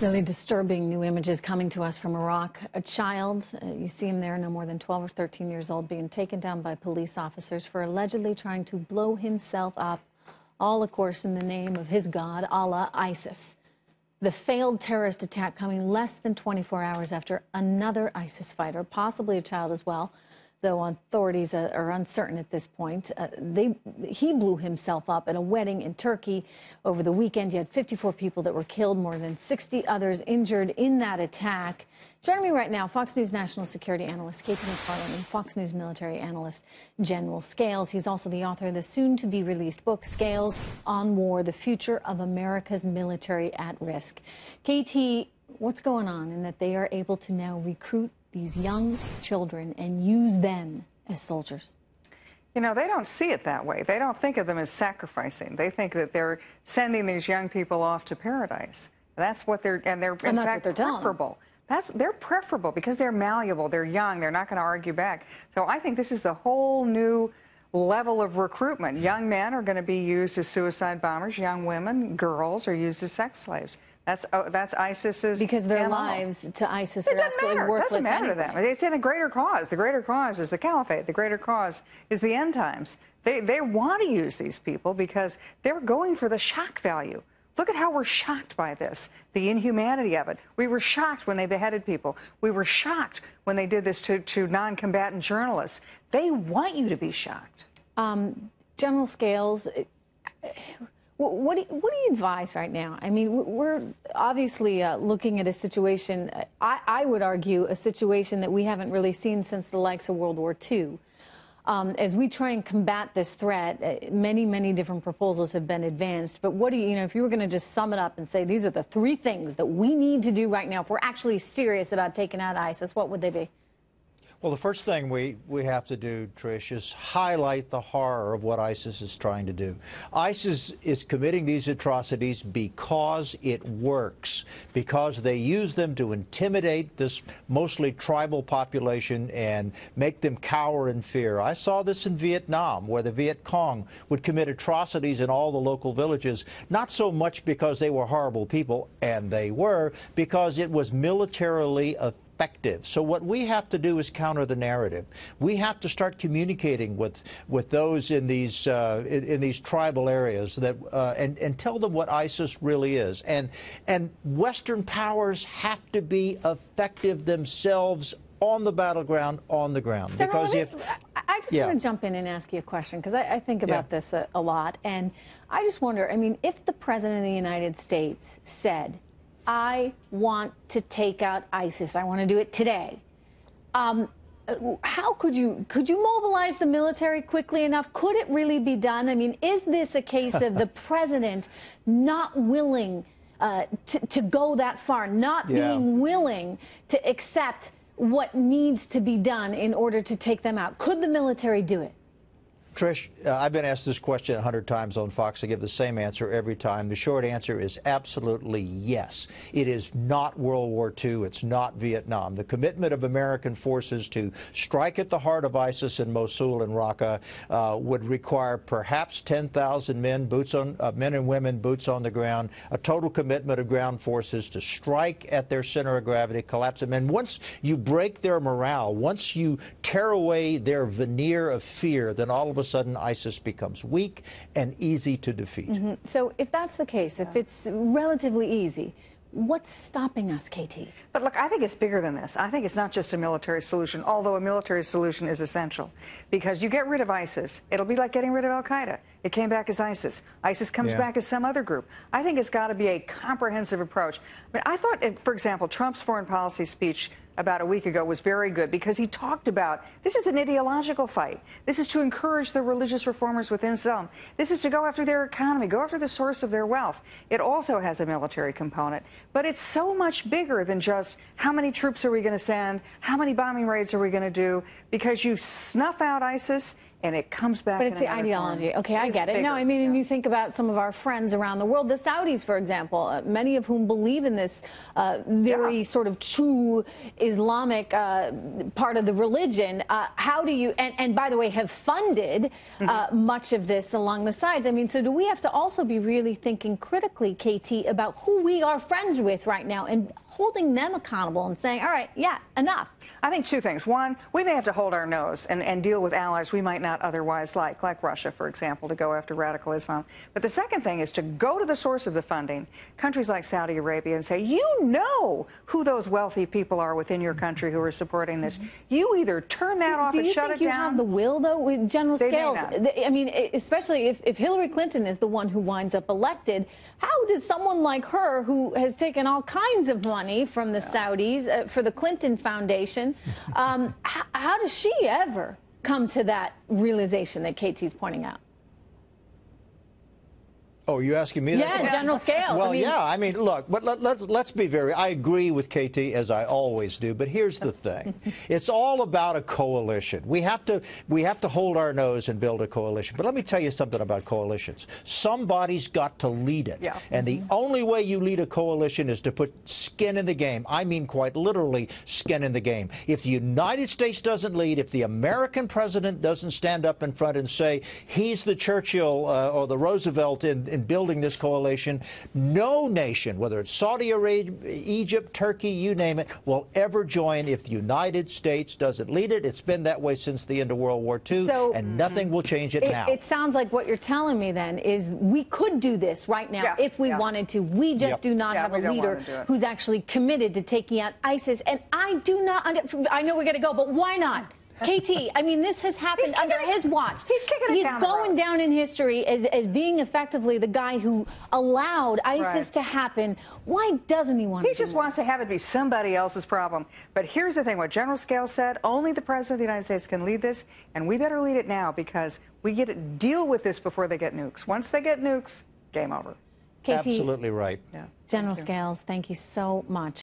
Really disturbing new images coming to us from Iraq. A child, you see him there, no more than 12 or 13 years old, being taken down by police officers for allegedly trying to blow himself up, all, of course, in the name of his god, Allah, ISIS. The failed terrorist attack coming less than 24 hours after another ISIS fighter, possibly a child as well, though authorities are uncertain at this point. He blew himself up at a wedding in Turkey over the weekend. You had 54 people that were killed, more than 60 others injured in that attack. Joining me right now, Fox News national security analyst KT McFarland and Fox News military analyst General Scales. He's also the author of the soon-to-be-released book, Scales on War, The Future of America's Military at Risk. KT, what's going on in that they are able to now recruit these young children and use them as soldiers? You know, they don't see it that way. They don't think of them as sacrificing. They think that they're sending these young people off to paradise. That's what they're, and they're in fact preferable. They're preferable because they're malleable, they're young, they're not going to argue back. So I think this is the whole new level of recruitment. Young men are going to be used as suicide bombers. Young women, girls, are used as sex slaves. That's ISIS's because their MO. lives to ISIS are absolutely worthless. It doesn't matter to them. It's in a greater cause. The greater cause is the caliphate. The greater cause is the end times. They want to use these people because they're going for the shock value. Look at how we're shocked by this, the inhumanity of it. We were shocked when they beheaded people. We were shocked when they did this to non-combatant journalists. They want you to be shocked. General Scales, what do you advise right now? I mean, we're obviously looking at a situation, I would argue, a situation that we haven't really seen since the likes of World War II. As we try and combat this threat, many different proposals have been advanced. But what do you, if you were going to just sum it up and say these are the three things that we need to do right now if we're actually serious about taking out ISIS, what would they be? Well, the first thing we have to do, Trish, is highlight the horror of what ISIS is trying to do. ISIS is committing these atrocities because it works, because they use them to intimidate this mostly tribal population and make them cower in fear. I saw this in Vietnam, where the Viet Cong would commit atrocities in all the local villages, not so much because they were horrible people, and they were, because it was militarily effective. So what we have to do is counter the narrative. We have to start communicating with those in these tribal areas that and tell them what ISIS really is. And Western powers have to be effective themselves on the battleground, on the ground. General, I just want to jump in and ask you a question, because I think about this a lot, and I just wonder, I mean, if the President of the United States said, I want to take out ISIS, I want to do it today, how could you mobilize the military quickly enough? Could it really be done? I mean, is this a case of the President not willing to go that far, not being willing to accept what needs to be done in order to take them out? Could the military do it? Trish, I've been asked this question 100 times on Fox. I give the same answer every time. The short answer is absolutely yes. It is not World War II. It's not Vietnam. The commitment of American forces to strike at the heart of ISIS in Mosul and Raqqa would require perhaps 10,000 men and women, boots on the ground, a total commitment of ground forces to strike at their center of gravity, collapse them. And once you break their morale, once you tear away their veneer of fear, then all of a sudden ISIS becomes weak and easy to defeat. So if that's the case, if it's relatively easy, what's stopping us, KT? But look, I think it's bigger than this. I think it's not just a military solution, although a military solution is essential. Because you get rid of ISIS, it'll be like getting rid of Al-Qaeda. It came back as ISIS. ISIS comes back as some other group. I think it's got to be a comprehensive approach. I mean, I thought, for example, Trump's foreign policy speech about a week ago was very good because he talked about this is an ideological fight. This is to encourage the religious reformers within some. This is to go after their economy, go after the source of their wealth. It also has a military component, but it's so much bigger than just how many troops are we going to send, how many bombing raids are we going to do, because you snuff out ISIS and it comes back. But it's the ideology. Form. Okay, I get it. No, I mean, and you think about some of our friends around the world, the Saudis, for example, many of whom believe in this very sort of true Islamic part of the religion. How do you, and by the way, have funded much of this along the sides. I mean, so do we have to also be really thinking critically, KT, about who we are friends with right now and holding them accountable and saying, all right, yeah, enough? I think two things. One, we may have to hold our nose and deal with allies we might not otherwise like Russia, for example, to go after radical Islam. But the second thing is to go to the source of the funding, countries like Saudi Arabia, and say, you know who those wealthy people are within your country who are supporting this. You either turn that off and shut it down. Do you think you have the will, though, with General Scales? I mean, especially if Hillary Clinton is the one who winds up elected, how does someone like her, who has taken all kinds of money from the Saudis for the Clinton Foundation, how does she ever come to that realization that KT's pointing out? Oh, you're asking me that? Yeah, General Scales. Well, yeah, I mean, look, but let's be very, I agree with KT as I always do, but here's the thing. It's all about a coalition. We have to hold our nose and build a coalition. But let me tell you something about coalitions. Somebody's got to lead it. Yeah. And the only way you lead a coalition is to put skin in the game. I mean quite literally skin in the game. If the United States doesn't lead, if the American president doesn't stand up in front and say he's the Churchill or the Roosevelt in building this coalition, no nation, whether it's Saudi Arabia, Egypt, Turkey, you name it, will ever join if the United States doesn't lead it. It's been that way since the end of World War II, and nothing will change it now. It sounds like what you're telling me then is we could do this right now if we wanted to. We just do not have a leader who's actually committed to taking out ISIS. And I do not, I know we got to go, but why not? KT, I mean, this has happened under his watch. He's kicking it down the road. He's going down in history as being effectively the guy who allowed ISIS to happen. Why doesn't he want to do He just wants to have it be somebody else's problem. But here's the thing, what General Scales said, only the President of the United States can lead this, and we better lead it now because we get to deal with this before they get nukes. Once they get nukes, game over. KT, absolutely right. General Scales, thank you so much.